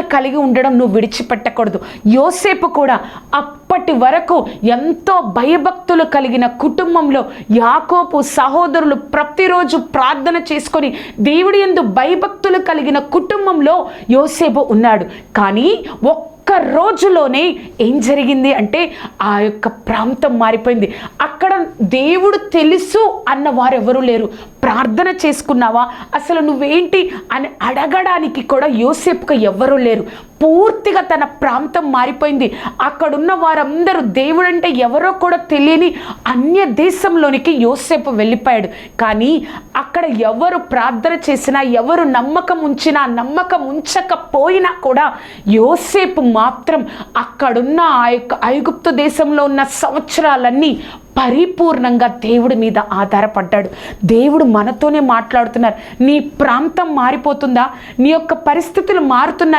కలిగి ఉండడం నువ్వు విడిచిపెట్టకూడదు. యోసేపు కూడా అప్పటి వరకు ఎంతో భయభక్తులు కలిగిన కుటుంబంలో యాకోబు సహోదరులు ప్రతిరోజు ప్రార్థన చేసుకొని దేవుడి యందు భయభక్తులు కలిగిన కుటుంబంలో యోసేపు ఉన్నాడు. కానీ ఒక్క రోజులోనే ఏం జరిగింది అంటే ఆ యొక్క ప్రాంతం మారిపోయింది. అక్కడ దేవుడు తెలుసు అన్న వారు ఎవరు లేరు. ప్రార్థన చేసుకున్నావా, అసలు నువ్వేంటి అని అడగడానికి కూడా యోసేపుకు ఎవరు లేరు. పూర్తిగా తన ప్రాంతం మారిపోయింది. అక్కడున్న వారందరూ దేవుడంటే ఎవరో కూడా తెలియని అన్య దేశంలోనికి యోసేపు వెళ్ళిపోయాడు. కానీ అక్కడ ఎవరు ప్రార్థన చేసినా, ఎవరు నమ్మకం ఉంచినా, నమ్మకం ఉంచకపోయినా కూడా యోసేపు మాత్రం అక్కడున్న ఆ యొక్క ఐగుప్తు దేశంలో ఉన్న సంవత్సరాలన్నీ పరిపూర్ణంగా దేవుడి మీద ఆధారపడ్డాడు. దేవుడు మనతోనే మాట్లాడుతున్నారు. నీ ప్రాంతం మారిపోతుందా, నీ యొక్క పరిస్థితులు మారుతున్నాయి